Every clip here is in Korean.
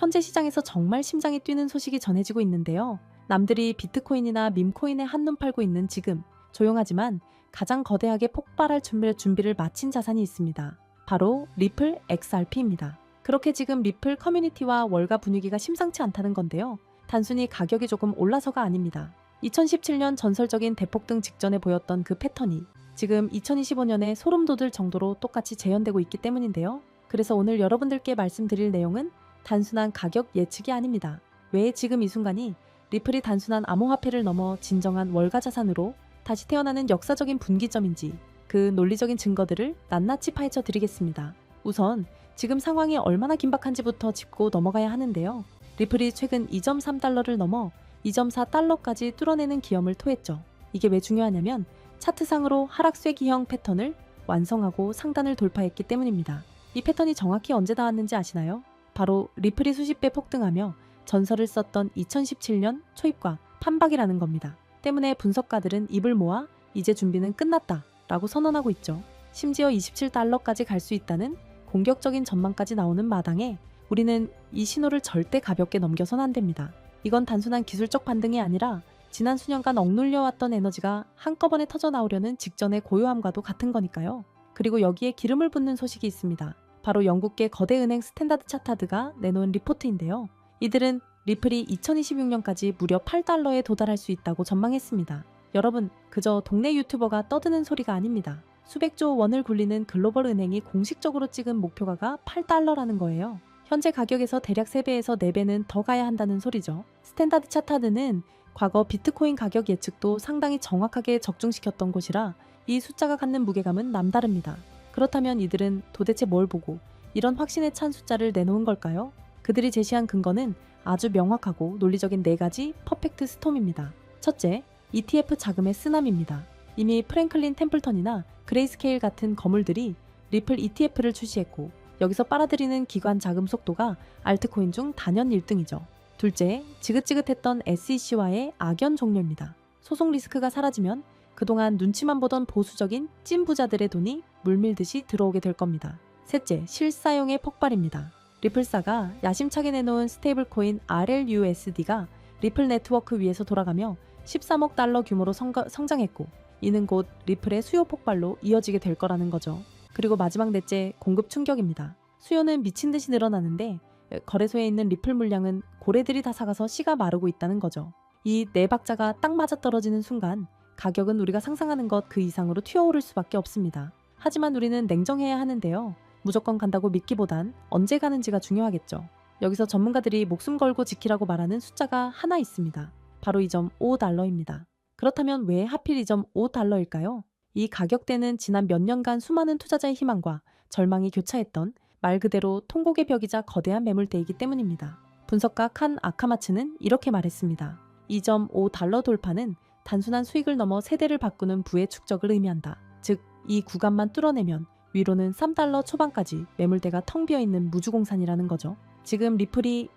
현재 시장에서 정말 심장이 뛰는 소식이 전해지고 있는데요. 남들이 비트코인이나 밈코인에 한눈 팔고 있는 지금, 조용하지만 가장 거대하게 폭발할 준비를 마친 자산이 있습니다. 바로 리플 XRP입니다. 그렇게 지금 리플 커뮤니티와 월가 분위기가 심상치 않다는 건데요. 단순히 가격이 조금 올라서가 아닙니다. 2017년 전설적인 대폭등 직전에 보였던 그 패턴이 지금 2025년에 소름 돋을 정도로 똑같이 재현되고 있기 때문인데요. 그래서 오늘 여러분들께 말씀드릴 내용은 단순한 가격 예측이 아닙니다. 왜 지금 이 순간이 리플이 단순한 암호화폐를 넘어 진정한 월가 자산으로 다시 태어나는 역사적인 분기점인지 그 논리적인 증거들을 낱낱이 파헤쳐 드리겠습니다. 우선 지금 상황이 얼마나 긴박한지부터 짚고 넘어가야 하는데요. 리플이 최근 2.3달러를 넘어 2.4달러까지 뚫어내는 기염을 토했죠. 이게 왜 중요하냐면 차트상으로 하락쇠기형 패턴을 완성하고 상단을 돌파했기 때문입니다. 이 패턴이 정확히 언제 닿았는지 아시나요? 바로 리플이 수십 배 폭등하며 전설을 썼던 2017년 초입과 판박이라는 겁니다. 때문에 분석가들은 입을 모아 이제 준비는 끝났다 라고 선언하고 있죠. 심지어 27달러까지 갈 수 있다는 공격적인 전망까지 나오는 마당에 우리는 이 신호를 절대 가볍게 넘겨선 안 됩니다. 이건 단순한 기술적 반등이 아니라 지난 수년간 억눌려왔던 에너지가 한꺼번에 터져나오려는 직전의 고요함과도 같은 거니까요. 그리고 여기에 기름을 붓는 소식이 있습니다. 바로 영국계 거대 은행 스탠다드 차타드가 내놓은 리포트인데요. 이들은 리플이 2026년까지 무려 8달러에 도달할 수 있다고 전망했습니다. 여러분, 그저 동네 유튜버가 떠드는 소리가 아닙니다. 수백조 원을 굴리는 글로벌 은행이 공식적으로 찍은 목표가가 8달러라는 거예요. 현재 가격에서 대략 3배에서 4배는 더 가야 한다는 소리죠. 스탠다드 차타드는 과거 비트코인 가격 예측도 상당히 정확하게 적중시켰던 곳이라 이 숫자가 갖는 무게감은 남다릅니다. 그렇다면 이들은 도대체 뭘 보고 이런 확신에 찬 숫자를 내놓은 걸까요? 그들이 제시한 근거는 아주 명확하고 논리적인 4가지 퍼펙트 스톰입니다. 첫째, ETF 자금의 쓰나미입니다. 이미 프랭클린 템플턴이나 그레이스케일 같은 거물들이 리플 ETF를 출시했고 여기서 빨아들이는 기관 자금 속도가 알트코인 중 단연 1등이죠. 둘째, 지긋지긋했던 SEC와의 악연 종료입니다. 소송 리스크가 사라지면 그동안 눈치만 보던 보수적인 찐 부자들의 돈이 물밀듯이 들어오게 될 겁니다. 셋째, 실사용의 폭발입니다. 리플사가 야심차게 내놓은 스테이블코인 RLUSD가 리플 네트워크 위에서 돌아가며 13억 달러 규모로 성장했고 이는 곧 리플의 수요 폭발로 이어지게 될 거라는 거죠. 그리고 마지막 넷째, 공급 충격입니다. 수요는 미친 듯이 늘어나는데 거래소에 있는 리플 물량은 고래들이 다 사가서 씨가 마르고 있다는 거죠. 이 네 박자가 딱 맞아떨어지는 순간 가격은 우리가 상상하는 것 그 이상으로 튀어오를 수밖에 없습니다. 하지만 우리는 냉정해야 하는데요. 무조건 간다고 믿기보단 언제 가는지가 중요하겠죠. 여기서 전문가들이 목숨 걸고 지키라고 말하는 숫자가 하나 있습니다. 바로 2.5달러입니다. 그렇다면 왜 하필 2.5달러일까요? 이 가격대는 지난 몇 년간 수많은 투자자의 희망과 절망이 교차했던 말 그대로 통곡의 벽이자 거대한 매물대이기 때문입니다. 분석가 칸 아카마츠는 이렇게 말했습니다. 2.5달러 돌파는 단순한 수익을 넘어 세대를 바꾸는 부의 축적을 의미한다. 즉, 이 구간만 뚫어내면 위로는 3달러 초반까지 매물대가 텅 비어있는 무주공산이라는 거죠. 지금 리플이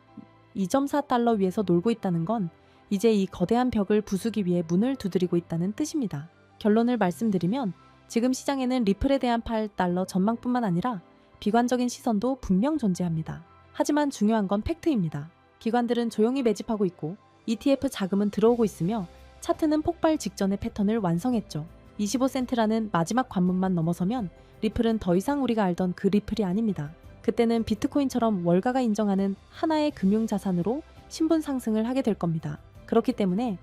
2.4달러 위에서 놀고 있다는 건 이제 이 거대한 벽을 부수기 위해 문을 두드리고 있다는 뜻입니다. 결론을 말씀드리면 지금 시장에는 리플에 대한 8달러 전망뿐만 아니라 비관적인 시선도 분명 존재합니다. 하지만 중요한 건 팩트입니다. 기관들은 조용히 매집하고 있고 ETF 자금은 들어오고 있으며 차트는 폭발 직전의 패턴을 완성했죠. 25센트라는 마지막 관문만 넘어서면 리플은 더 이상 우리가 알던 그 리플이 아닙니다. 그때는 비트코인처럼 월가가 인정하는 하나의 금융자산으로 신분 상승을 하게 될 겁니다. 그렇기 때문에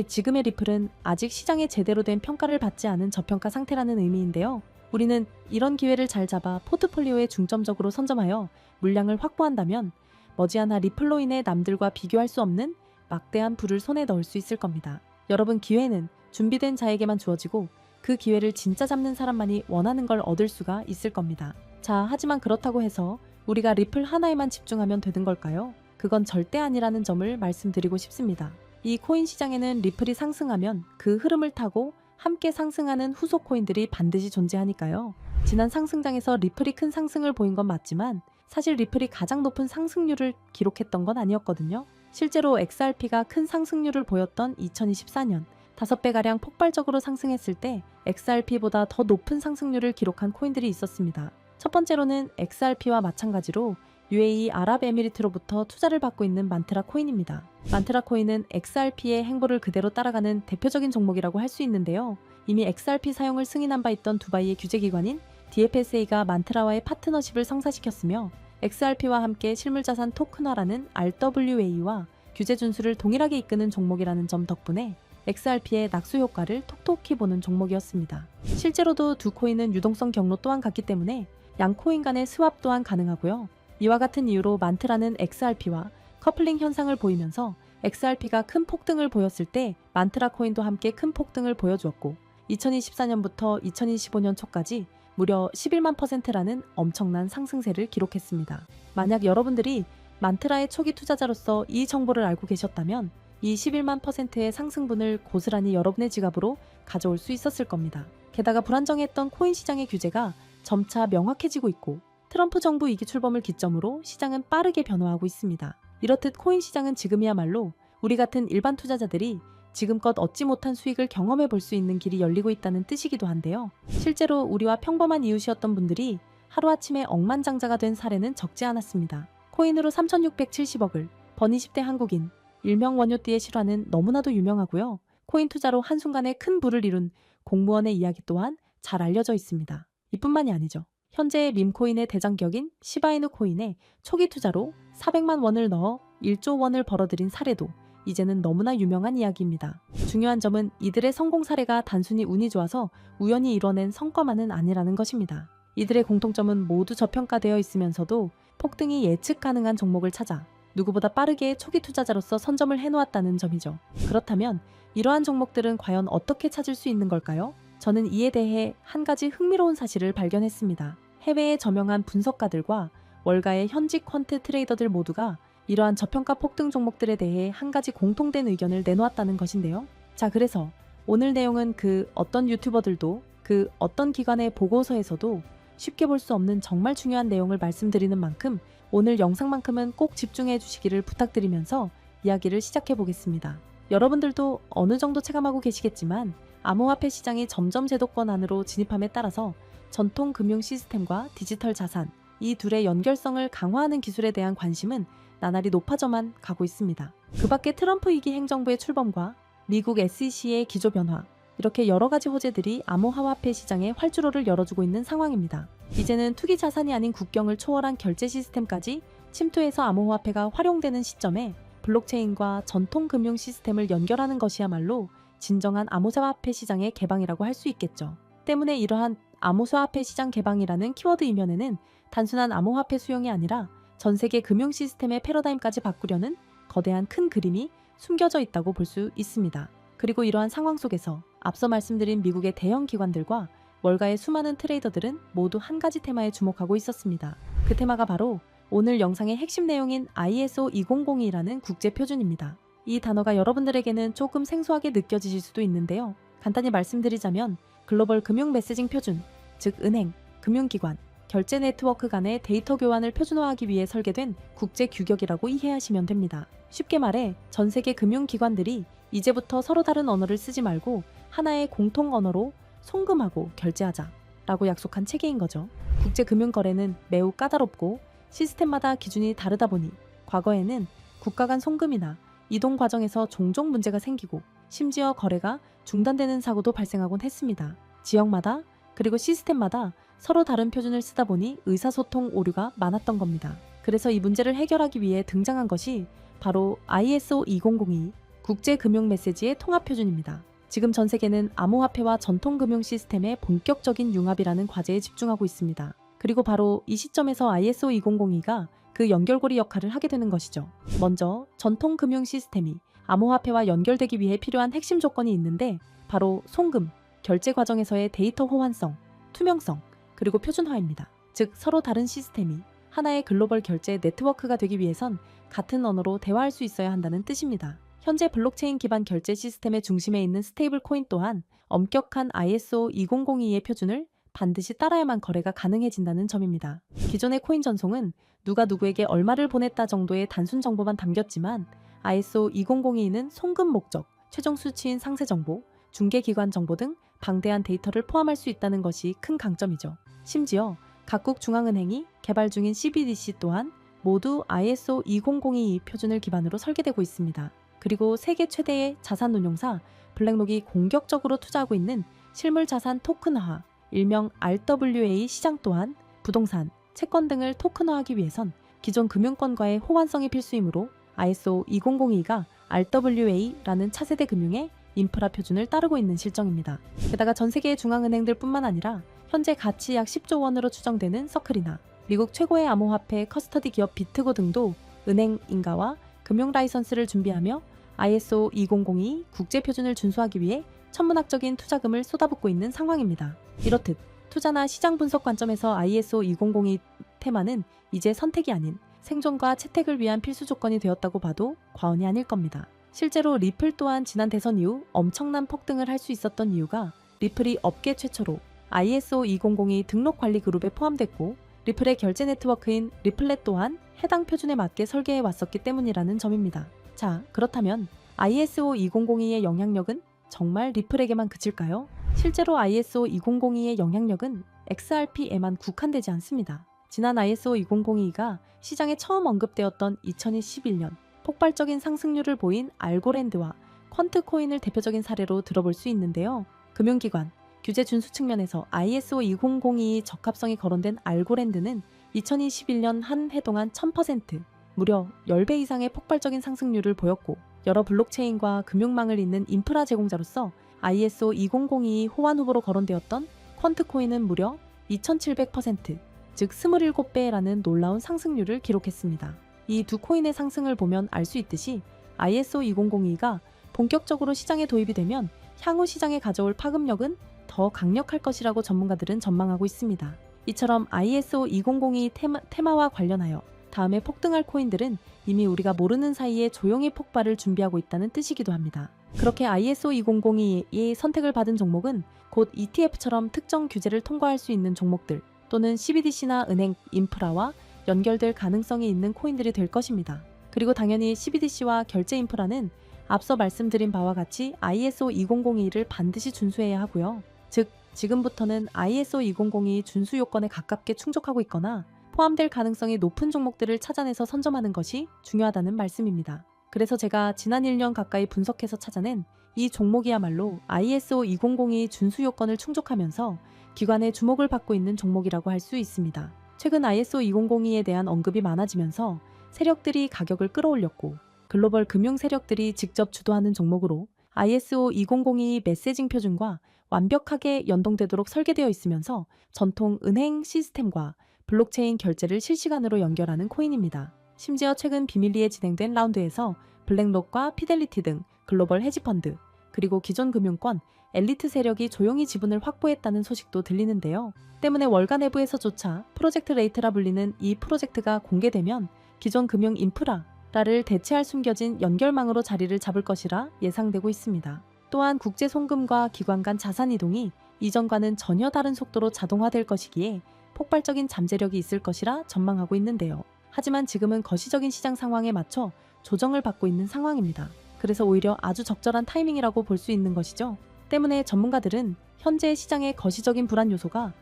지금의 리플은 아직 시장에 제대로 된 평가를 받지 않은 저평가 상태라는 의미인데요. 우리는 이런 기회를 잘 잡아 포트폴리오에 중점적으로 선점하여 물량을 확보한다면 머지않아 리플로 인해 남들과 비교할 수 없는 막대한 부를 손에 넣을 수 있을 겁니다. 여러분, 기회는 준비된 자에게만 주어지고 그 기회를 진짜 잡는 사람만이 원하는 걸 얻을 수가 있을 겁니다. 자, 하지만 그렇다고 해서 우리가 리플 하나에만 집중하면 되는 걸까요? 그건 절대 아니라는 점을 말씀드리고 싶습니다. 이 코인 시장에는 리플이 상승하면 그 흐름을 타고 함께 상승하는 후속 코인들이 반드시 존재하니까요. 지난 상승장에서 리플이 큰 상승을 보인 건 맞지만 사실 리플이 가장 높은 상승률을 기록했던 건 아니었거든요. 실제로 XRP가 큰 상승률을 보였던 2024년 5배가량 폭발적으로 상승했을 때 XRP보다 더 높은 상승률을 기록한 코인들이 있었습니다. 첫 번째로는 XRP와 마찬가지로 UAE 아랍에미리트로부터 투자를 받고 있는 만트라 코인입니다. 만트라 코인은 XRP의 행보를 그대로 따라가는 대표적인 종목이라고 할 수 있는데요. 이미 XRP 사용을 승인한 바 있던 두바이의 규제기관인 DFSA가 만트라와의 파트너십을 성사시켰으며 XRP와 함께 실물자산 토큰화라는 RWA와 규제 준수를 동일하게 이끄는 종목이라는 점 덕분에 XRP의 낙수 효과를 톡톡히 보는 종목이었습니다. 실제로도 두 코인은 유동성 경로 또한 같기 때문에 양 코인 간의 스왑 또한 가능하고요. 이와 같은 이유로 만트라는 XRP와 커플링 현상을 보이면서 XRP가 큰 폭등을 보였을 때 만트라 코인도 함께 큰 폭등을 보여주었고 2024년부터 2025년 초까지 무려 11만 %라는 엄청난 상승세를 기록했습니다. 만약 여러분들이 만트라의 초기 투자자로서 이 정보를 알고 계셨다면 이 11만 %의 상승분을 고스란히 여러분의 지갑으로 가져올 수 있었을 겁니다. 게다가 불안정했던 코인 시장의 규제가 점차 명확해지고 있고 트럼프 정부 위기 출범을 기점으로 시장은 빠르게 변화하고 있습니다. 이렇듯 코인 시장은 지금이야말로 우리 같은 일반 투자자들이 지금껏 얻지 못한 수익을 경험해 볼 수 있는 길이 열리고 있다는 뜻이기도 한데요. 실제로 우리와 평범한 이웃이었던 분들이 하루아침에 억만장자가 된 사례는 적지 않았습니다. 코인으로 3,670억을 번 20대 한국인, 일명 원효띠의 실화는 너무나도 유명하고요. 코인 투자로 한순간에 큰 부를 이룬 공무원의 이야기 또한 잘 알려져 있습니다. 이뿐만이 아니죠. 현재의 밈코인의 대장격인 시바이누 코인에 초기 투자로 400만 원을 넣어 1조 원을 벌어들인 사례도 이제는 너무나 유명한 이야기입니다. 중요한 점은 이들의 성공 사례가 단순히 운이 좋아서 우연히 이뤄낸 성과만은 아니라는 것입니다. 이들의 공통점은 모두 저평가되어 있으면서도 폭등이 예측 가능한 종목을 찾아 누구보다 빠르게 초기 투자자로서 선점을 해놓았다는 점이죠. 그렇다면 이러한 종목들은 과연 어떻게 찾을 수 있는 걸까요? 저는 이에 대해 한 가지 흥미로운 사실을 발견했습니다. 해외의 저명한 분석가들과 월가의 현직 퀀트 트레이더들 모두가 이러한 저평가 폭등 종목들에 대해 한 가지 공통된 의견을 내놓았다는 것인데요. 자, 그래서 오늘 내용은 그 어떤 유튜버들도 그 어떤 기관의 보고서에서도 쉽게 볼 수 없는 정말 중요한 내용을 말씀드리는 만큼 오늘 영상만큼은 꼭 집중해 주시기를 부탁드리면서 이야기를 시작해 보겠습니다. 여러분들도 어느 정도 체감하고 계시겠지만 암호화폐 시장이 점점 제도권 안으로 진입함에 따라서 전통 금융 시스템과 디지털 자산, 이 둘의 연결성을 강화하는 기술에 대한 관심은 나날이 높아져만 가고 있습니다. 그 밖에 트럼프 2기 행정부의 출범과 미국 SEC의 기조 변화, 이렇게 여러 가지 호재들이 암호화폐 시장에 활주로를 열어주고 있는 상황입니다. 이제는 투기 자산이 아닌 국경을 초월한 결제 시스템까지 침투해서 암호화폐가 활용되는 시점에 블록체인과 전통 금융 시스템을 연결하는 것이야말로 진정한 암호화폐 시장의 개방이라고 할 수 있겠죠. 때문에 이러한 암호화폐 시장 개방이라는 키워드 이면에는 단순한 암호화폐 수용이 아니라 전 세계 금융 시스템의 패러다임까지 바꾸려는 거대한 큰 그림이 숨겨져 있다고 볼 수 있습니다. 그리고 이러한 상황 속에서 앞서 말씀드린 미국의 대형 기관들과 월가의 수많은 트레이더들은 모두 한 가지 테마에 주목하고 있었습니다. 그 테마가 바로 오늘 영상의 핵심 내용인 ISO 2002라는 국제 표준입니다. 이 단어가 여러분들에게는 조금 생소하게 느껴지실 수도 있는데요. 간단히 말씀드리자면 글로벌 금융 메시징 표준, 즉 은행, 금융기관, 결제 네트워크 간의 데이터 교환을 표준화하기 위해 설계된 국제 규격이라고 이해하시면 됩니다. 쉽게 말해 전 세계 금융기관들이 이제부터 서로 다른 언어를 쓰지 말고 하나의 공통 언어로 송금하고 결제하자 라고 약속한 체계인 거죠. 국제 금융거래는 매우 까다롭고 시스템마다 기준이 다르다 보니 과거에는 국가 간 송금이나 이동 과정에서 종종 문제가 생기고 심지어 거래가 중단되는 사고도 발생하곤 했습니다. 지역마다 그리고 시스템마다 서로 다른 표준을 쓰다 보니 의사소통 오류가 많았던 겁니다. 그래서 이 문제를 해결하기 위해 등장한 것이 바로 ISO 2002 국제금융 메시지의 통합 표준입니다. 지금 전 세계는 암호화폐와 전통금융 시스템의 본격적인 융합이라는 과제에 집중하고 있습니다. 그리고 바로 이 시점에서 ISO 2002가 그 연결고리 역할을 하게 되는 것이죠. 먼저 전통금융 시스템이 암호화폐와 연결되기 위해 필요한 핵심 조건이 있는데 바로 송금, 결제 과정에서의 데이터 호환성, 투명성, 그리고 표준화입니다. 즉 서로 다른 시스템이 하나의 글로벌 결제 네트워크가 되기 위해선 같은 언어로 대화할 수 있어야 한다는 뜻입니다. 현재 블록체인 기반 결제 시스템의 중심에 있는 스테이블 코인 또한 엄격한 ISO 2002의 표준을 반드시 따라야만 거래가 가능해진다는 점입니다. 기존의 코인 전송은 누가 누구에게 얼마를 보냈다 정도의 단순 정보만 담겼지만 ISO 2002는 송금 목적, 최종 수치인 상세 정보, 중개기관 정보 등 방대한 데이터를 포함할 수 있다는 것이 큰 강점이죠. 심지어 각국 중앙은행이 개발 중인 CBDC 또한 모두 ISO 20022 표준을 기반으로 설계되고 있습니다. 그리고 세계 최대의 자산 운용사 블랙록이 공격적으로 투자하고 있는 실물 자산 토큰화, 일명 RWA 시장 또한 부동산, 채권 등을 토큰화하기 위해선 기존 금융권과의 호환성이 필수이므로 ISO 2002가 RWA라는 차세대 금융의 인프라 표준을 따르고 있는 실정입니다. 게다가 전 세계의 중앙은행들 뿐만 아니라 현재 가치 약 10조 원으로 추정되는 서클이나 미국 최고의 암호화폐 커스터디 기업 비트고 등도 은행 인가와 금융 라이선스를 준비하며 ISO 2002 국제 표준을 준수하기 위해 천문학적인 투자금을 쏟아붓고 있는 상황입니다. 이렇듯 투자나 시장 분석 관점에서 ISO 2002 테마는 이제 선택이 아닌 생존과 채택을 위한 필수 조건이 되었다고 봐도 과언이 아닐 겁니다. 실제로 리플 또한 지난 대선 이후 엄청난 폭등을 할 수 있었던 이유가 리플이 업계 최초로 ISO 2002 등록 관리 그룹에 포함됐고 리플의 결제 네트워크인 리플렛 또한 해당 표준에 맞게 설계해 왔었기 때문이라는 점입니다. 자, 그렇다면 ISO 2002의 영향력은 정말 리플에게만 그칠까요? 실제로 ISO 2002의 영향력은 XRP에만 국한되지 않습니다. 지난 ISO 2002가 시장에 처음 언급되었던 2011년 폭발적인 상승률을 보인 알고랜드와 퀀트코인을 대표적인 사례로 들어볼 수 있는데요. 금융기관, 규제 준수 측면에서 ISO 2002의 적합성이 거론된 알고랜드는 2021년 한 해 동안 1000%, 무려 10배 이상의 폭발적인 상승률을 보였고 여러 블록체인과 금융망을 잇는 인프라 제공자로서 ISO 2002 호환 후보로 거론되었던 퀀트코인은 무려 2700%, 즉 27배라는 놀라운 상승률을 기록했습니다. 이 두 코인의 상승을 보면 알 수 있듯이 ISO 2002가 본격적으로 시장에 도입이 되면 향후 시장에 가져올 파급력은 더 강력할 것이라고 전문가들은 전망하고 있습니다. 이처럼 ISO 2002 테마와 관련하여 다음에 폭등할 코인들은 이미 우리가 모르는 사이에 조용히 폭발을 준비하고 있다는 뜻이기도 합니다. 그렇게 ISO 2002의 선택을 받은 종목은 곧 ETF처럼 특정 규제를 통과할 수 있는 종목들 또는 CBDC나 은행, 인프라와 연결될 가능성이 있는 코인들이 될 것입니다. 그리고 당연히 CBDC와 결제 인프라는 앞서 말씀드린 바와 같이 ISO 2002를 반드시 준수해야 하고요. 즉, 지금부터는 ISO 2002 준수 요건에 가깝게 충족하고 있거나 포함될 가능성이 높은 종목들을 찾아내서 선점하는 것이 중요하다는 말씀입니다. 그래서 제가 지난 1년 가까이 분석해서 찾아낸 이 종목이야말로 ISO 2002 준수 요건을 충족하면서 기관의 주목을 받고 있는 종목이라고 할 수 있습니다. 최근 ISO 2002에 대한 언급이 많아지면서 세력들이 가격을 끌어올렸고 글로벌 금융 세력들이 직접 주도하는 종목으로 ISO 2002 메시징 표준과 완벽하게 연동되도록 설계되어 있으면서 전통 은행 시스템과 블록체인 결제를 실시간으로 연결하는 코인입니다. 심지어 최근 비밀리에 진행된 라운드에서 블랙록과 피델리티 등 글로벌 헤지펀드, 그리고 기존 금융권, 엘리트 세력이 조용히 지분을 확보했다는 소식도 들리는데요. 때문에 월가 내부에서조차 프로젝트 레이트라 불리는 이 프로젝트가 공개되면 기존 금융 인프라를 대체할 숨겨진 연결망으로 자리를 잡을 것이라 예상되고 있습니다. 또한 국제 송금과 기관 간 자산 이동이 이전과는 전혀 다른 속도로 자동화될 것이기에 폭발적인 잠재력이 있을 것이라 전망하고 있는데요. 하지만 지금은 거시적인 시장 상황에 맞춰 조정을 받고 있는 상황입니다. 그래서 오히려 아주 적절한 타이밍이라고 볼 수 있는 것이죠. 때문에 전문가들은 현재 시장의 거시적인 불안 요소가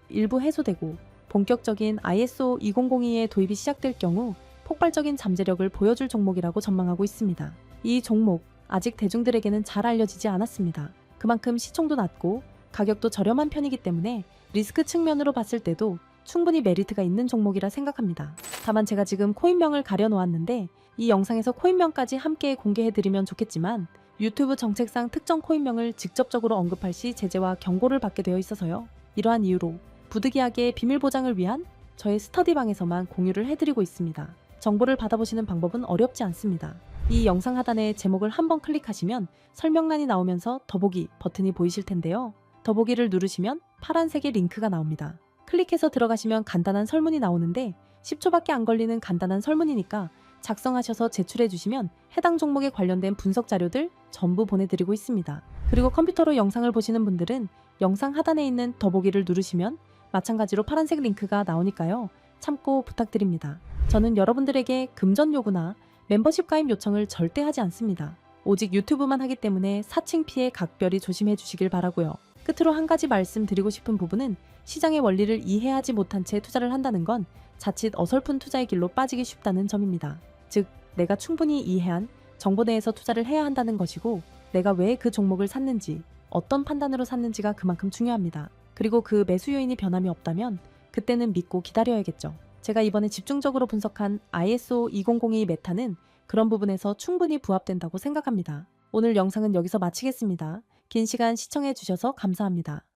일부 해소되고 본격적인 ISO 2002의 도입이 시작될 경우 폭발적인 잠재력을 보여줄 종목이라고 전망하고 있습니다. 이 종목 아직 대중들에게는 잘 알려지지 않았습니다. 그만큼 시총도 낮고 가격도 저렴한 편이기 때문에 리스크 측면으로 봤을 때도 충분히 메리트가 있는 종목이라 생각합니다. 다만 제가 지금 코인명을 가려놓았는데 이 영상에서 코인명까지 함께 공개해드리면 좋겠지만 유튜브 정책상 특정 코인명을 직접적으로 언급할 시 제재와 경고를 받게 되어 있어서요. 이러한 이유로 부득이하게 비밀 보장을 위한 저의 스터디방에서만 공유를 해드리고 있습니다. 정보를 받아보시는 방법은 어렵지 않습니다. 이 영상 하단에 제목을 한번 클릭하시면 설명란이 나오면서 더보기 버튼이 보이실 텐데요. 더보기를 누르시면 파란색의 링크가 나옵니다. 클릭해서 들어가시면 간단한 설문이 나오는데 10초밖에 안 걸리는 간단한 설문이니까 작성하셔서 제출해 주시면 해당 종목에 관련된 분석 자료들 전부 보내드리고 있습니다. 그리고 컴퓨터로 영상을 보시는 분들은 영상 하단에 있는 더보기를 누르시면 마찬가지로 파란색 링크가 나오니까요. 참고 부탁드립니다. 저는 여러분들에게 금전 요구나 멤버십 가입 요청을 절대 하지 않습니다. 오직 유튜브만 하기 때문에 사칭 피해 각별히 조심해 주시길 바라고요. 끝으로 한 가지 말씀드리고 싶은 부분은 시장의 원리를 이해하지 못한 채 투자를 한다는 건 자칫 어설픈 투자의 길로 빠지기 쉽다는 점입니다. 즉, 내가 충분히 이해한 정보 내에서 투자를 해야 한다는 것이고, 내가 왜 그 종목을 샀는지, 어떤 판단으로 샀는지가 그만큼 중요합니다. 그리고 그 매수 요인이 변함이 없다면 그때는 믿고 기다려야겠죠. 제가 이번에 집중적으로 분석한 ISO 2002 메타는 그런 부분에서 충분히 부합된다고 생각합니다. 오늘 영상은 여기서 마치겠습니다. 긴 시간 시청해 주셔서 감사합니다.